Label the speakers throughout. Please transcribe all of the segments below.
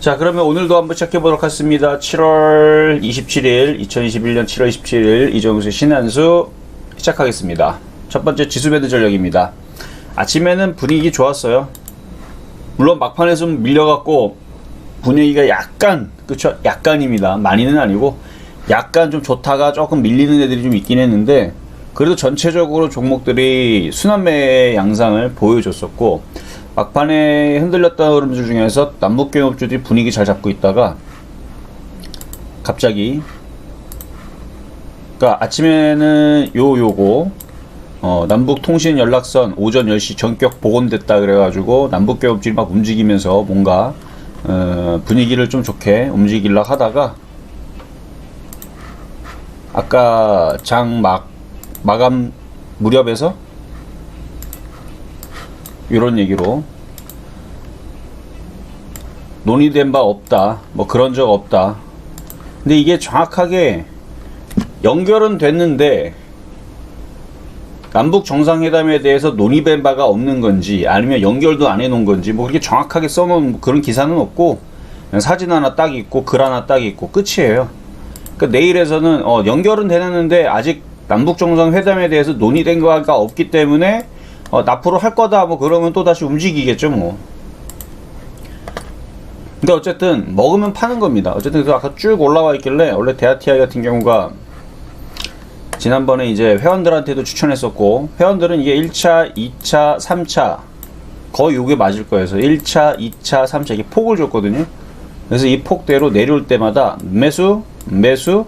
Speaker 1: 자, 그러면 오늘도 한번 시작해 보도록 하겠습니다. 7월 27일, 2021년 7월 27일 이정수의 신한수 시작하겠습니다. 첫 번째 지수 매드 전략입니다. 아침에는 분위기 좋았어요. 물론 막판에 좀 밀려갖고 분위기가 약간, 그쵸? 약간입니다. 많이는 아니고 약간 좀 좋다가 조금 밀리는 애들이 좀 있긴 했는데, 그래도 전체적으로 종목들이 순환매 양상을 보여줬었고, 막판에 흔들렸던 흐름들 중에서 남북경협주들이 분위기 잘 잡고 있다가 갑자기, 그러니까 아침에는 요거 남북통신연락선 오전 10시 전격 복원됐다 그래가지고 남북경협주들이 막 움직이면서 뭔가 분위기를 좀 좋게 움직이려고 하다가 아까 장 마감 무렵에서 이런 얘기로 논의된 바 없다, 뭐 그런 적 없다. 근데 이게 정확하게 연결은 됐는데 남북 정상회담에 대해서 논의된 바가 없는 건지 아니면 연결도 안 해놓은 건지 뭐 그렇게 정확하게 써놓은 그런 기사는 없고, 그냥 사진 하나 딱 있고 글 하나 딱 있고 끝이에요. 그러니까 내일에서는 연결은 되는데 아직 남북 정상회담에 대해서 논의된 바가 없기 때문에 앞으로 할 거다 뭐 그러면 또 다시 움직이겠죠 뭐. 근데 어쨌든 먹으면 파는 겁니다. 어쨌든 그 아까 쭉 올라와 있길래, 원래 대하TI 같은 경우가 지난번에 이제 회원들한테도 추천했었고, 회원들은 이게 1차, 2차, 3차 거의 요게 맞을 거예요. 그래서 1차, 2차, 3차 이게 폭을 줬거든요. 그래서 이 폭대로 내려올 때마다 매수. 그래서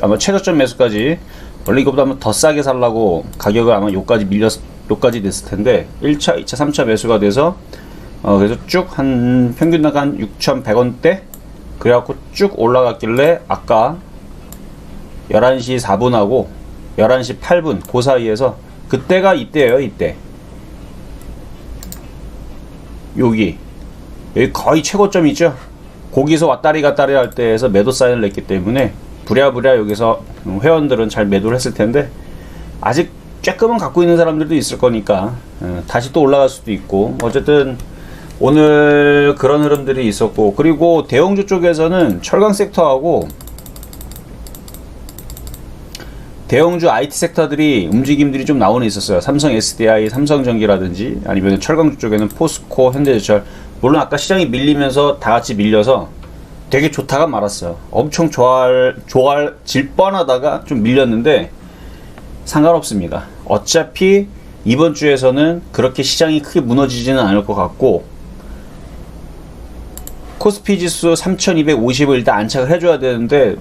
Speaker 1: 아마 최저점 매수까지, 원래 이거보다 한번 더 싸게 살라고 가격을 아마 요까지 됐을 텐데 1차, 2차, 3차 매수가 돼서 그래서 쭉 한 평균 한 6,100원대 그래갖고 쭉 올라갔길래 아까 11시 4분하고 11시 8분 그 사이에서, 그때가 이때예요. 이때 여기 거의 최고점 있죠. 거기서 왔다리 갔다리 할 때에서 매도 사인을 냈기 때문에 부랴부랴 여기서 회원들은 잘 매도를 했을 텐데, 아직 쬐끔은 갖고 있는 사람들도 있을 거니까 다시 또 올라갈 수도 있고, 어쨌든 오늘 그런 흐름들이 있었고, 그리고 대형주 쪽에서는 철강 섹터하고 대형주 IT 섹터들이 움직임들이 좀 나오는 있었어요. 삼성 SDI, 삼성전기라든지 아니면 철강주 쪽에는 포스코, 현대제철. 물론 아까 시장이 밀리면서 다 같이 밀려서 되게 좋다가 말았어요. 엄청 좋아질 뻔하다가 좀 밀렸는데 상관없습니다. 어차피 이번 주에서는 그렇게 시장이 크게 무너지지는 않을 것 같고, 코스피 지수 3250을 일단 안착을 해줘야 되는데,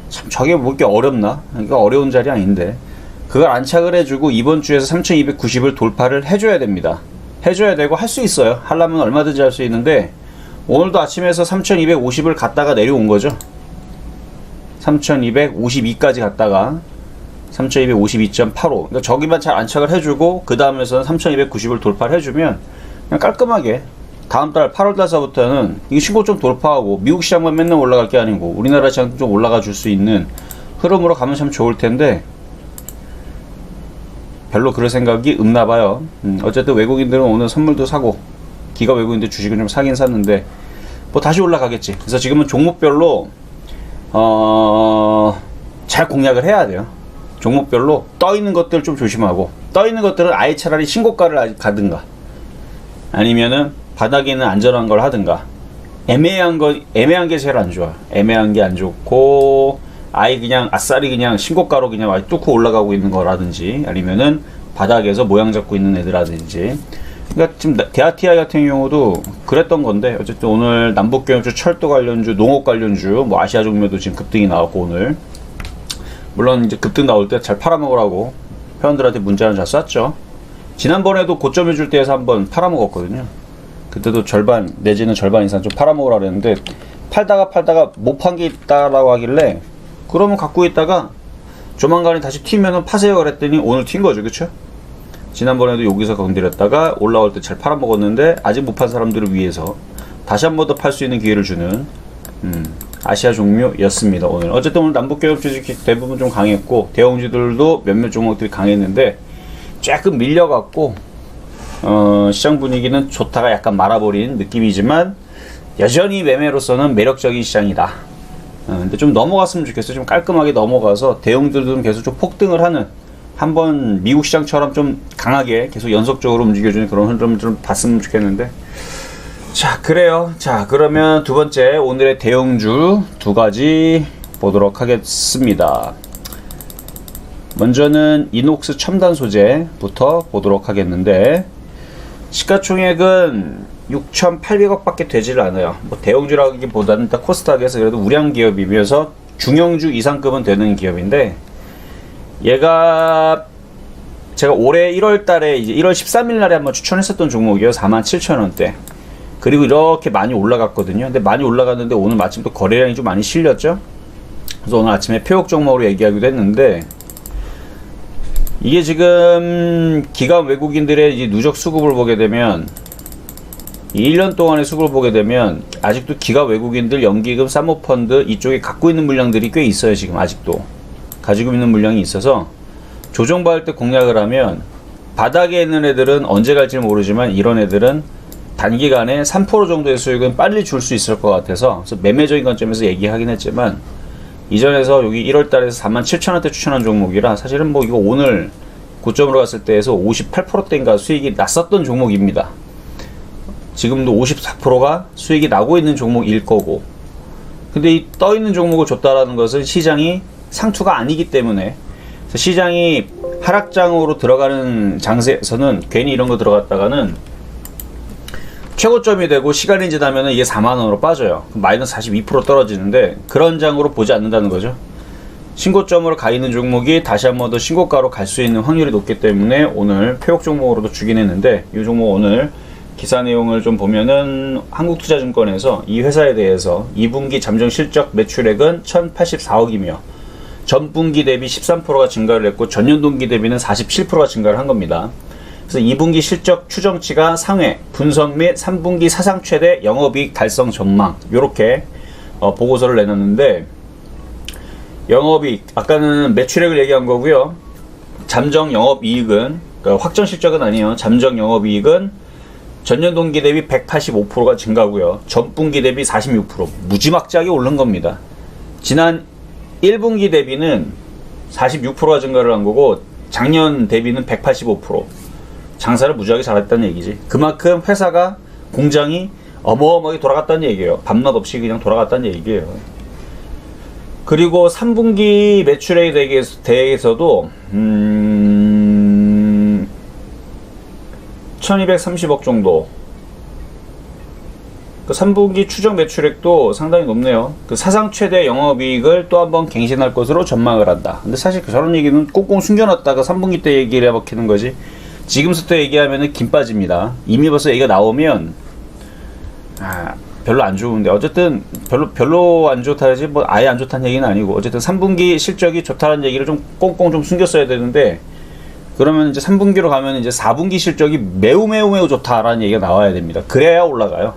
Speaker 1: 참 저게 뭐 이렇게 어렵나? 그러니까 어려운 자리 아닌데 그걸 안착을 해주고 이번 주에서 3290을 돌파를 해줘야 됩니다. 해줘야 되고 할 수 있어요. 하려면 얼마든지 할 수 있는데, 오늘도 아침에서 3250을 갔다가 내려온 거죠. 3252까지 갔다가 3252.85. 그러니까 저기만 잘 안착을 해주고 그 다음에서는 3290을 돌파를 해주면 그냥 깔끔하게 다음 달 8월달서부터는 이 신고점 돌파하고 미국 시장만 맨날 올라갈 게 아니고 우리나라 시장도 좀 올라가 줄 수 있는 흐름으로 가면 참 좋을 텐데 별로 그럴 생각이 없나 봐요. 어쨌든 외국인들은 오늘 선물도 사고, 기가 외국인들 주식을 좀 사긴 샀는데 뭐 다시 올라가겠지. 그래서 지금은 종목별로 잘 공략을 해야 돼요. 종목별로 떠 있는 것들 좀 조심하고, 떠 있는 것들은 아예 차라리 신고가를 가든가 아니면은 바닥에 있는 안전한 걸 하든가. 애매한 게 제일 안 좋아. 애매한 게 안 좋고, 아예 그냥 아싸리 그냥 신고가로 그냥 아예 뚫고 올라가고 있는 거라든지 아니면은 바닥에서 모양 잡고 있는 애들라든지. 그러니까 지금 대하TI 같은 경우도 그랬던 건데, 어쨌든 오늘 남북경협주, 철도 관련주, 농업 관련주, 뭐 아시아종묘도 지금 급등이 나왔고, 오늘 물론 이제 급등 나올 때 잘 팔아먹으라고 회원들한테 문자는 잘 쐈죠. 지난번에도 고점을 줄 때에서 한번 팔아먹었거든요. 그때도 절반 내지는 절반 이상 좀 팔아먹으라 그랬는데, 팔다가 못 판 게 있다라고 하길래 그러면 갖고 있다가 조만간에 다시 튀면은 파세요 그랬더니 오늘 튄 거죠. 그쵸? 지난번에도 여기서 건드렸다가 올라올 때 잘 팔아먹었는데, 아직 못 판 사람들을 위해서 다시 한 번 더 팔 수 있는 기회를 주는 아시아 종묘였습니다. 오늘 어쨌든 오늘 남북경협 주식이 대부분 좀 강했고, 대형주들도 몇몇 종목들이 강했는데 조금 밀려갖고 시장 분위기는 좋다가 약간 말아버린 느낌이지만, 여전히 매매로서는 매력적인 시장이다. 근데 좀 넘어갔으면 좋겠어요. 좀 깔끔하게 넘어가서 대형들도 계속 좀 폭등을 하는, 한번 미국 시장처럼 좀 강하게 계속 연속적으로 움직여주는 그런 흐름을 좀 봤으면 좋겠는데. 자, 그래요. 자, 그러면 두 번째 오늘의 대형주 두 가지 보도록 하겠습니다. 먼저는 이녹스 첨단 소재부터 보도록 하겠는데, 시가총액은 6,800억 밖에 되질 않아요. 뭐 대형주라기보다는 일단 코스닥에서 그래도 우량 기업이면서 중형주 이상급은 되는 기업인데, 얘가 제가 올해 1월 달에 이제 1월 13일 날에 한번 추천했었던 종목이에요. 47,000원대. 그리고 이렇게 많이 올라갔거든요. 근데 많이 올라갔는데 오늘 마침 또 거래량이 좀 많이 실렸죠. 그래서 오늘 아침에 폐업 종목으로 얘기하기도 했는데, 이게 지금 기관 외국인들의 이제 누적 수급을 보게 되면, 이 1년 동안의 수급을 보게 되면 아직도 기관 외국인들 연기금 사모펀드 이쪽에 갖고 있는 물량들이 꽤 있어요. 지금 아직도 가지고 있는 물량이 있어서 조정받을 때 공략을 하면, 바닥에 있는 애들은 언제 갈지 모르지만 이런 애들은 단기간에 3% 정도의 수익은 빨리 줄 수 있을 것 같아서, 그래서 매매적인 관점에서 얘기하긴 했지만, 이전에서 여기 1월 달에서 47,000원대 추천한 종목이라 사실은 뭐 이거 오늘 고점으로 갔을 때에서 58%대인가 수익이 났었던 종목입니다. 지금도 54%가 수익이 나고 있는 종목일 거고, 근데 이 떠 있는 종목을 줬다라는 것은 시장이 상투가 아니기 때문에, 그래서 시장이 하락장으로 들어가는 장세에서는 괜히 이런 거 들어갔다가는 최고점이 되고 시간이 지나면 이게 4만원으로 빠져요. 마이너스 42% 떨어지는데, 그런 장으로 보지 않는다는 거죠. 신고점으로 가 있는 종목이 다시 한 번 더 신고가로 갈 수 있는 확률이 높기 때문에 오늘 폐업 종목으로도 주긴 했는데, 이 종목 오늘 기사 내용을 좀 보면은 한국투자증권에서 이 회사에 대해서 2분기 잠정 실적 매출액은 1,084억이며 전분기 대비 13%가 증가를 했고 전년 동기 대비는 47%가 증가를 한 겁니다. 그래서 2분기 실적 추정치가 상회, 분석 및 3분기 사상 최대 영업이익 달성 전망, 요렇게 보고서를 내놨는데, 영업이익, 아까는 매출액을 얘기한 거고요. 잠정 영업이익은, 그러니까 확정 실적은 아니에요. 잠정 영업이익은 전년 동기 대비 185%가 증가고요. 전분기 대비 46%, 무지막지하게 오른 겁니다. 지난 1분기 대비는 46%가 증가를 한 거고, 작년 대비는 185%. 장사를 무지하게 잘했다는 얘기지. 그만큼 회사가, 공장이 어마어마하게 돌아갔다는 얘기예요. 밤낮 없이 그냥 돌아갔다는 얘기예요. 그리고 3분기 매출액에 대해서도 1230억 정도, 그 3분기 추정 매출액도 상당히 높네요. 그 사상 최대 영업이익을 또 한번 갱신할 것으로 전망을 한다. 근데 사실 저런 얘기는 꽁꽁 숨겨놨다가 3분기 때 얘기를 해먹히는 거지, 지금부터 얘기하면은 김 빠집니다. 이미 벌써 얘기가 나오면 별로 안 좋은데, 어쨌든 별로 안 좋다지 뭐 아예 안 좋다는 얘기는 아니고, 어쨌든 3분기 실적이 좋다는 얘기를 좀 꽁꽁 좀 숨겼어야 되는데, 그러면 이제 3분기로 가면 이제 4분기 실적이 매우 좋다라는 얘기가 나와야 됩니다. 그래야 올라가요.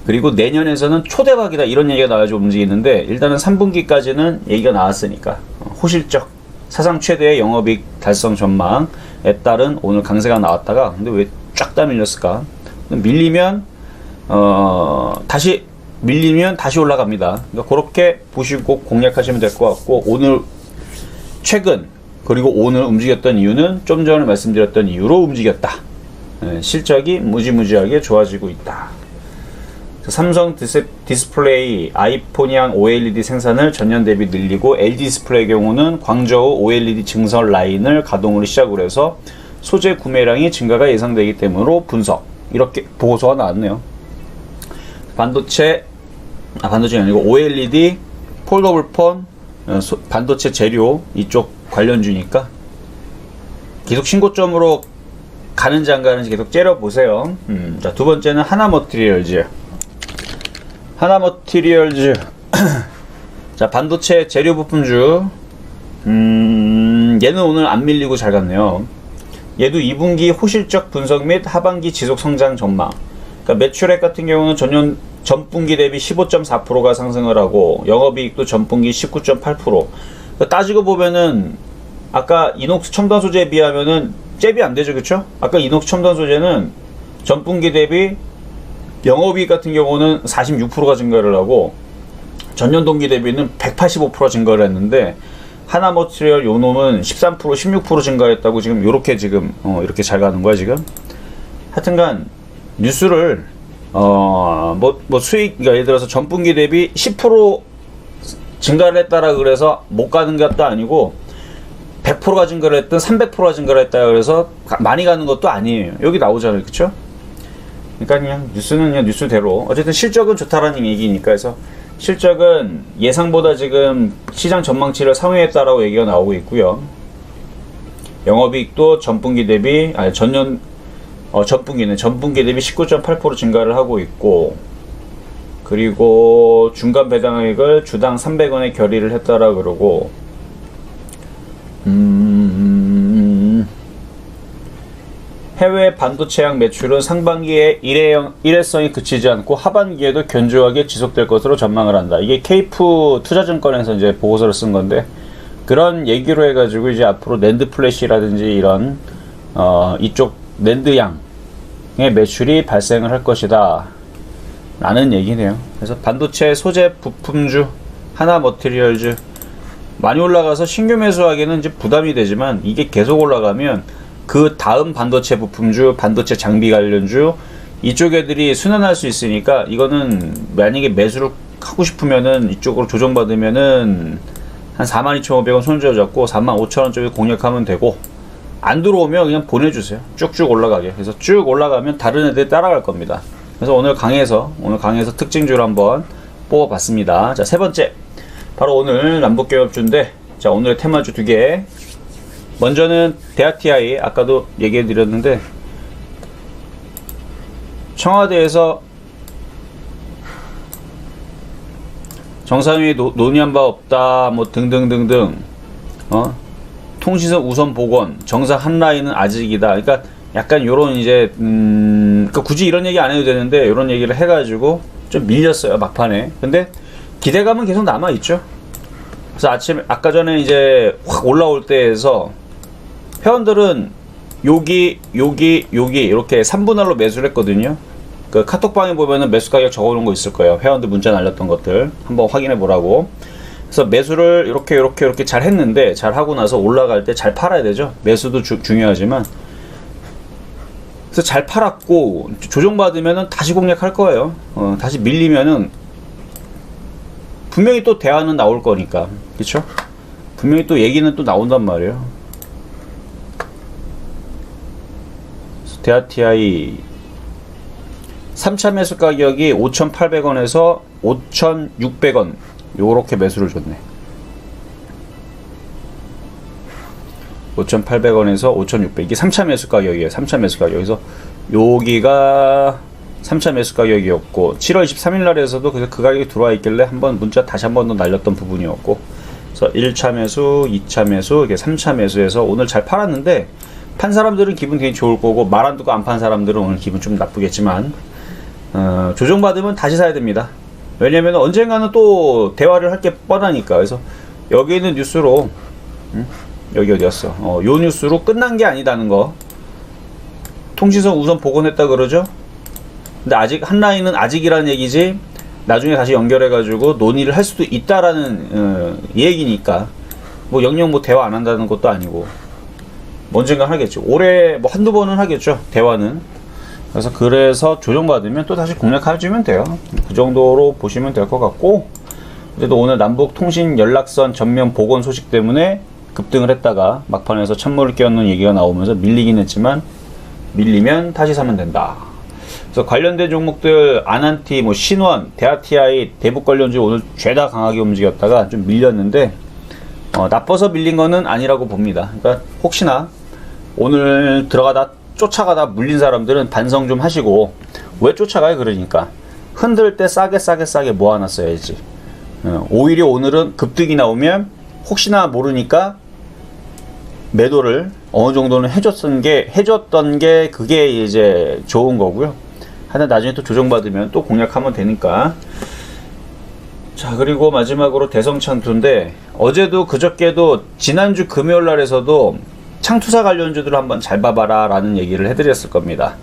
Speaker 1: 그리고 내년에서는 초대박이다 이런 얘기가 나와야지 움직이는데, 일단은 3분기까지는 얘기가 나왔으니까 호실적 사상 최대의 영업이익 달성 전망에 따른 오늘 강세가 나왔다가, 근데 왜 쫙 다 밀렸을까? 밀리면 다시 올라갑니다. 그러니까 그렇게 보시고 공략하시면 될 것 같고, 오늘 최근 그리고 오늘 움직였던 이유는 좀 전에 말씀드렸던 이유로 움직였다. 실적이 무지무지하게 좋아지고 있다. 삼성 디스플레이 아이폰향 OLED 생산을 전년 대비 늘리고, LG 디스플레이의 경우는 광저우 OLED 증설 라인을 가동으로 시작으로 해서 소재 구매량이 증가가 예상되기 때문으로 분석, 이렇게 보고서가 나왔네요. 반도체가 아니고 OLED 폴더블 폰, 반도체 재료 이쪽 관련주니까 계속 신고점으로 가는지 안 가는지 계속 째려보세요. 자, 두 번째는 하나머티리얼즈. 자, 반도체 재료 부품주. 얘는 오늘 안 밀리고 잘 갔네요. 얘도 2분기 호실적 분석 및 하반기 지속 성장 전망. 그러니까 매출액 같은 경우는 전분기 대비 15.4%가 상승을 하고, 영업이익도 전분기 19.8%. 그러니까 따지고 보면은 아까 이녹스 첨단 소재에 비하면은 잽이 안 되죠, 그쵸? 아까 이녹스 첨단 소재는 전분기 대비 영업이익 같은 경우는 46%가 증가를 하고 전년 동기 대비는 185% 증가를 했는데 하나머티리얼 요 놈은 13% 16% 증가했다고 지금 요렇게 지금 이렇게 잘 가는 거야 지금. 하여튼간 뉴스를 뭐 수익, 그러니까 예를 들어서 전분기 대비 10% 증가를 했다라 그래서 못 가는 것도 아니고 100%가 증가를 했든 300%가 증가를 했다 그래서 많이 가는 것도 아니에요. 여기 나오잖아요, 그쵸? 그러니까 그냥 뉴스는 그냥 뉴스대로 어쨌든 실적은 좋다라는 얘기니까. 해서 실적은 예상보다 지금 시장 전망치를 상회했다라고 얘기가 나오고 있고요. 영업이익도 전분기 대비 전분기 대비 19.8% 증가를 하고 있고, 그리고 중간 배당액을 주당 300원에 결의를 했다라 그러고, 해외 반도체약 매출은 상반기에 일회성이 그치지 않고 하반기에도 견조하게 지속될 것으로 전망을 한다. 이게 케이프 투자증권에서 이제 보고서를 쓴 건데, 그런 얘기로 해가지고 이제 앞으로 낸드 플래시라든지 이런 이쪽 낸드양의 매출이 발생을 할 것이다 라는 얘기네요. 그래서 반도체 소재 부품주 하나머티리얼즈 많이 올라가서 신규 매수하기는 이제 부담이 되지만, 이게 계속 올라가면 그 다음 반도체 부품주, 반도체 장비 관련주 이쪽 애들이 순환할 수 있으니까, 이거는 만약에 매수를 하고 싶으면은 이쪽으로 조정받으면은 한 42,500원 손절 잡고 45,000원 쪽에 공략하면 되고, 안 들어오면 그냥 보내주세요. 쭉쭉 올라가게. 그래서 쭉 올라가면 다른 애들이 따라갈 겁니다. 그래서 오늘 강의에서 특징주를 한번 뽑아봤습니다. 자, 세 번째, 바로 오늘 남북경협주인데, 자, 오늘의 테마주 2개. 먼저는 대하TI, 아까도 얘기해 드렸는데, 청와대에서 정상회의 논의한 바 없다 뭐 등등등등, 통신선 우선 복원, 정상 한 라인은 아직이다. 그러니까 약간 요런 이제 그러니까 굳이 이런 얘기 안 해도 되는데 요런 얘기를 해가지고 좀 밀렸어요, 막판에. 근데 기대감은 계속 남아 있죠. 그래서 아까 전에 이제 확 올라올 때에서 회원들은 여기 이렇게 3분할로 매수를 했거든요. 그 카톡방에 보면은 매수 가격 적어놓은 거 있을 거예요. 회원들 문자 날렸던 것들 한번 확인해 보라고. 그래서 매수를 이렇게 잘 했는데, 잘 하고 나서 올라갈 때 잘 팔아야 되죠. 매수도 중요하지만. 그래서 잘 팔았고 조정받으면은 다시 공략할 거예요. 다시 밀리면은 분명히 또 대화는 나올 거니까, 그쵸? 분명히 또 얘기는 또 나온단 말이에요. 대하TI 3차 매수 가격이 5,800원에서 5,600원 요렇게 매수를 줬네. 5,800원에서 5,600, 이게 3차 매수 가격이에요. 3차 매수 가격. 그래서 여기가 3차 매수 가격이었고, 7월 23일 날에서도 그 가격이 들어와 있길래 한번 문자 다시 한 번 더 날렸던 부분이었고, 그래서 1차 매수, 2차 매수, 이게 3차 매수해서 오늘 잘 팔았는데, 판 사람들은 기분 되게 좋을 거고, 말 안 듣고 안 판 사람들은 오늘 기분 좀 나쁘겠지만, 조정받으면 다시 사야 됩니다. 왜냐면 언젠가는 또 대화를 할 게 뻔하니까. 그래서 여기 있는 뉴스로, 여기 어디였어? 요 뉴스로 끝난 게 아니다는 거. 통신선 우선 복원했다 그러죠? 근데 아직 한 라인은 아직이라는 얘기지, 나중에 다시 연결해가지고 논의를 할 수도 있다라는 얘기니까, 뭐 영영 뭐 대화 안 한다는 것도 아니고, 언젠가 하겠죠. 올해 뭐 한두 번은 하겠죠, 대화는. 그래서 조정받으면 또 다시 공략해주면 돼요. 그 정도로 보시면 될 것 같고, 그래도 오늘 남북 통신 연락선 전면 복원 소식 때문에 급등을 했다가 막판에서 찬물을 끼얹는 얘기가 나오면서 밀리긴 했지만, 밀리면 다시 사면 된다. 그래서 관련된 종목들 아난티, 뭐 신원, 대하TI, 대북 관련주 오늘 죄다 강하게 움직였다가 좀 밀렸는데, 나빠서 밀린 거는 아니라고 봅니다. 그러니까 혹시나 오늘 쫓아가다 물린 사람들은 반성 좀 하시고, 왜 쫓아가요? 그러니까 흔들 때 싸게 모아놨어야지. 오히려 오늘은 급등이 나오면 혹시나 모르니까 매도를 어느 정도는 해줬던 게 그게 이제 좋은 거고요. 하여튼 나중에 또 조정받으면 또 공략하면 되니까. 자, 그리고 마지막으로 대성창투인데, 어제도 그저께도 지난주 금요일 날에서도 창투사 관련주들을 한번 잘 봐봐라 라는 얘기를 해드렸을 겁니다.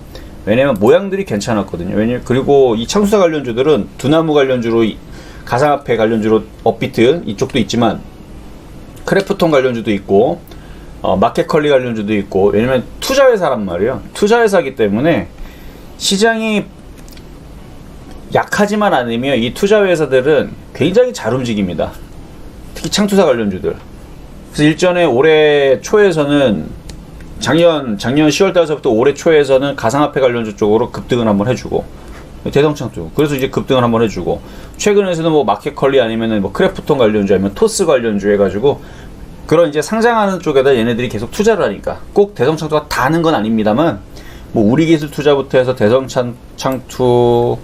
Speaker 1: 왜냐면 모양들이 괜찮았거든요. 그리고 이 창수사 관련주들은 두나무 관련주로, 가상화폐 관련주로 업비트 이쪽도 있지만 크래프톤 관련주도 있고 마켓컬리 관련주도 있고, 왜냐면 투자회사란 말이에요. 투자회사이기 때문에 시장이 약하지만 않으면 이 투자회사들은 굉장히 잘 움직입니다. 특히 창투사 관련주들. 그래서 일전에 올해 초에서는 작년 10월 달서부터 올해 초에서는 가상화폐 관련주 쪽으로 급등을 한번 해주고, 대성창투 그래서 이제 급등을 한번 해주고, 최근에서는 뭐 마켓컬리 아니면은 뭐 크래프톤 관련주 아니면 토스 관련주 해가지고 그런 이제 상장하는 쪽에다 얘네들이 계속 투자를 하니까, 꼭 대성창투가 다 하는 건 아닙니다만 뭐 우리기술 투자부터 해서 대성창투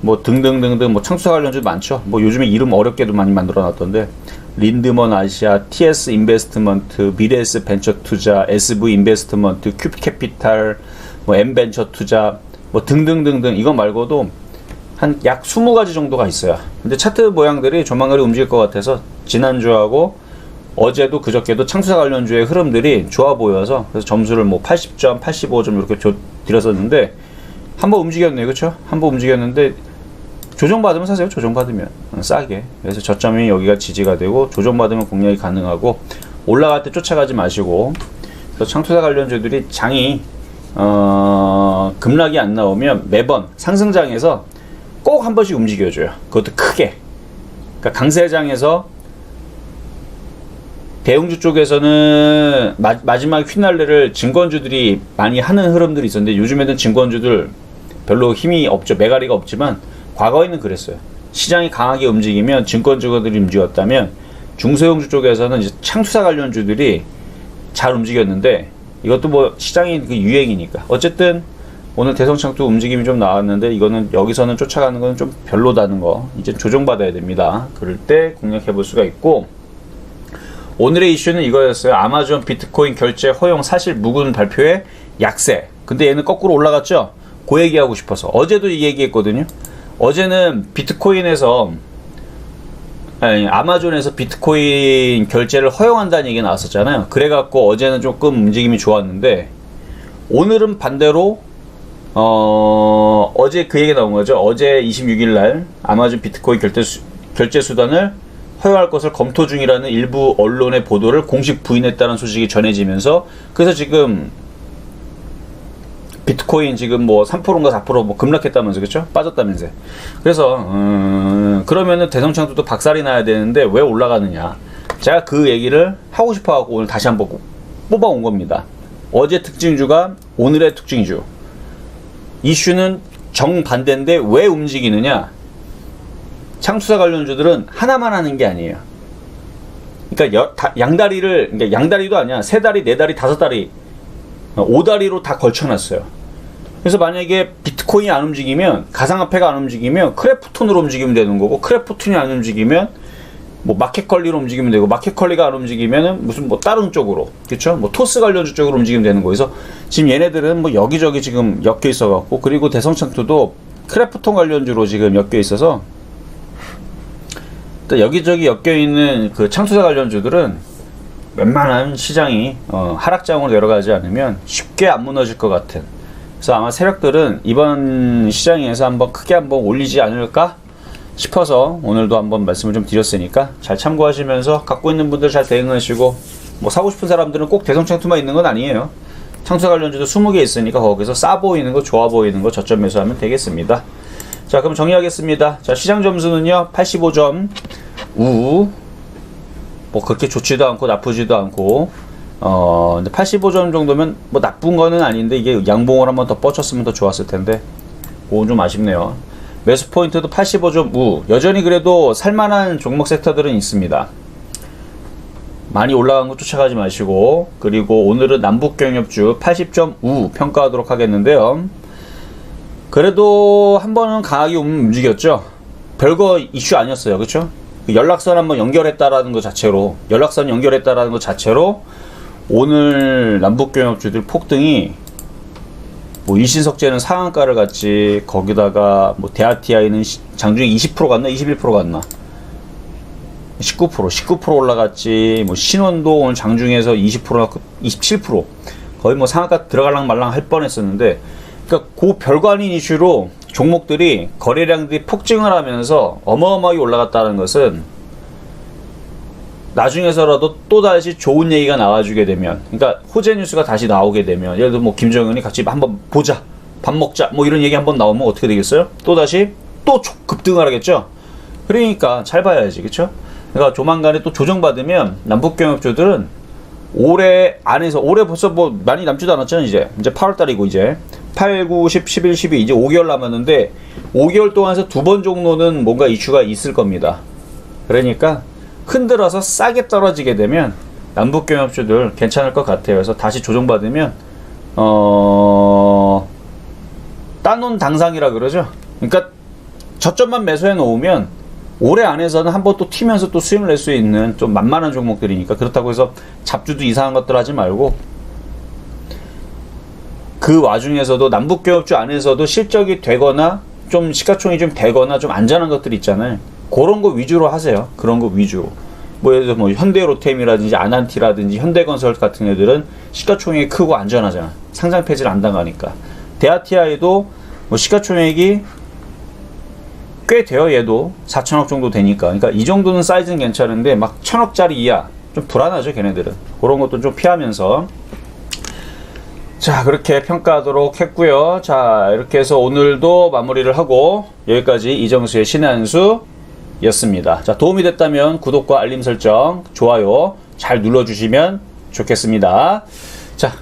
Speaker 1: 뭐 등등등등 뭐 창투사 관련주 많죠. 뭐 요즘에 이름 어렵게도 많이 만들어 놨던데, 린드먼 아시아, TS 인베스트먼트, 미래에스 벤처 투자, SV 인베스트먼트, 큐브 캐피탈, 뭐 M 벤처 투자, 뭐 등등등등, 이거 말고도 한 약 20가지 정도가 있어요. 근데 차트 모양들이 조만간에 움직일 것 같아서 지난주하고 어제도 그저께도 창투사 관련주의 흐름들이 좋아 보여서, 그래서 점수를 뭐 80점, 85점 이렇게 드렸었는데 한번 움직였네요. 그쵸? 한번 움직였는데 조정받으면 사세요. 조정받으면 싸게. 그래서 저점이 여기가 지지가 되고, 조정받으면 공략이 가능하고, 올라갈 때 쫓아가지 마시고. 그래서 창투사 관련주들이 장이 급락이 안 나오면 매번 상승장에서 꼭 한 번씩 움직여줘요. 그것도 크게. 그러니까 강세장에서 대형주 쪽에서는 마지막 휘날레를 증권주들이 많이 하는 흐름들이 있었는데, 요즘에는 증권주들 별로 힘이 없죠. 메가리가 없지만 과거에는 그랬어요. 시장이 강하게 움직이면 증권주들이 움직였다면, 중소형주 쪽에서는 이제 창투사 관련주들이 잘 움직였는데, 이것도 뭐 시장이 그 유행이니까. 어쨌든 오늘 대성창투 움직임이 좀 나왔는데, 이거는 여기서는 쫓아가는 건 좀 별로다는 거, 이제 조정받아야 됩니다. 그럴 때 공략해 볼 수가 있고, 오늘의 이슈는 이거였어요. 아마존 비트코인 결제 허용 사실 무근 발표의 약세. 근데 얘는 거꾸로 올라갔죠? 그 얘기하고 싶어서 어제도 이 얘기했거든요. 어제는 비트코인에서, 아니, 아마존에서 비트코인 결제를 허용한다는 얘기가 나왔었잖아요. 그래갖고 어제는 조금 움직임이 좋았는데, 오늘은 반대로 어제 그 얘기 나온 거죠. 어제 26일날 아마존 비트코인 결제 수단을 허용할 것을 검토 중이라는 일부 언론의 보도를 공식 부인했다는 소식이 전해지면서, 그래서 지금 비트코인 지금 뭐 3%인가 4% 뭐 급락했다면서, 그쵸? 빠졌다면서. 그래서 그러면은 대성창투도 박살이 나야 되는데 왜 올라가느냐, 제가 그 얘기를 하고 싶어갖고 오늘 다시 한번 뽑아온 겁니다. 어제 특징주가 오늘의 특징주. 이슈는 정반대인데 왜 움직이느냐, 창투사 관련주들은 하나만 하는 게 아니에요. 그러니까 양다리를, 그러니까 양다리도 아니야. 3다리, 4다리, 5다리, 5다리로 다 걸쳐놨어요. 그래서 만약에 비트코인이 안 움직이면, 가상화폐가 안 움직이면 크래프톤으로 움직이면 되는 거고, 크래프톤이 안 움직이면 뭐 마켓컬리로 움직이면 되고, 마켓컬리가 안 움직이면은 무슨 뭐 다른 쪽으로, 그쵸? 뭐 토스 관련주 쪽으로 움직이면 되는 거예요. 그래서 지금 얘네들은 뭐 여기저기 지금 엮여 있어갖고, 그리고 대성창투도 크래프톤 관련주로 지금 엮여 있어서, 여기저기 엮여있는 그 창투사 관련주들은 웬만한 시장이 하락장으로 내려가지 않으면 쉽게 안 무너질 것 같은, 그래서 아마 세력들은 이번 시장에서 한번 크게 한번 올리지 않을까 싶어서 오늘도 한번 말씀을 좀 드렸으니까 잘 참고하시면서, 갖고 있는 분들 잘 대응하시고, 뭐 사고 싶은 사람들은 꼭 대성창투만 있는 건 아니에요. 창투사 관련주도 20개 있으니까 거기서 싸 보이는 거, 좋아 보이는 거 저점 매수하면 되겠습니다. 자, 그럼 정리하겠습니다. 자, 시장 점수는요 85점 우, 뭐 그렇게 좋지도 않고 나쁘지도 않고, 근데 85점 정도면 뭐 나쁜 거는 아닌데, 이게 양봉을 한번 더 뻗쳤으면 더 좋았을 텐데, 그건 좀 아쉽네요. 매수 포인트도 85점 우. 여전히 그래도 살만한 종목 섹터들은 있습니다. 많이 올라간 거 쫓아가지 마시고, 그리고 오늘은 남북경협주 80점 우 평가하도록 하겠는데요. 그래도 한 번은 강하게 움직였죠. 별거 이슈 아니었어요. 그쵸? 연락선 한번 연결했다라는 것 자체로, 오늘 남북경협주들 폭등이, 뭐 일신석재는 상한가를 갔지, 거기다가 뭐 대아티아이는 장중에 20% 갔나 21% 갔나 19% 올라갔지, 뭐 신원도 오늘 장중에서 20%나 27%, 거의 뭐 상한가 들어갈랑 말랑 할 뻔했었는데, 그러니까 그 별거 아닌 이슈로 종목들이 거래량들이 폭증을 하면서 어마어마하게 올라갔다는 것은 나중에서라도 또다시 좋은 얘기가 나와주게 되면, 그러니까 호재 뉴스가 다시 나오게 되면, 예를 들어 뭐 김정은이 같이 한번 보자, 밥 먹자, 뭐 이런 얘기 한번 나오면 어떻게 되겠어요? 또다시 또 급등을 하겠죠? 그러니까 잘 봐야지, 그쵸? 그러니까 조만간에 또 조정받으면 남북경협주들은 올해 안에서, 올해 벌써 뭐 많이 남지도 않았잖아요. 이제 8월달이고 이제 8, 9, 10, 11, 12 이제 5개월 남았는데 5개월 동안에서 2번 정도는 뭔가 이슈가 있을 겁니다. 그러니까 흔들어서 싸게 떨어지게 되면 남북경협주들 괜찮을 것 같아요. 그래서 다시 조정받으면 따놓은 당상이라 그러죠. 그러니까 저점만 매수해 놓으면 올해 안에서는 한번 또 튀면서 또 수익을 낼 수 있는 좀 만만한 종목들이니까, 그렇다고 해서 잡주도 이상한 것들 하지 말고, 그 와중에서도 남북경협주 안에서도 실적이 되거나 좀 시가총액이 좀 되거나 좀 안전한 것들 있잖아요. 그런 거 위주로 하세요. 그런 거 위주로. 뭐 예를 들어 뭐 현대로템이라든지 아난티라든지 현대건설 같은 애들은 시가총액이 크고 안전하잖아. 상장 폐지를 안 당하니까. 대아티아이도 뭐 시가총액이 꽤 돼요. 얘도 4천억 정도 되니까. 그러니까 이 정도는 사이즈는 괜찮은데 막 1,000억짜리 이하 좀 불안하죠, 걔네들은. 그런 것도 좀 피하면서. 자, 그렇게 평가하도록 했고요. 자, 이렇게 해서 오늘도 마무리를 하고 여기까지 이정수의 신의 한 수였습니다. 자, 도움이 됐다면 구독과 알림 설정, 좋아요 잘 눌러주시면 좋겠습니다. 자,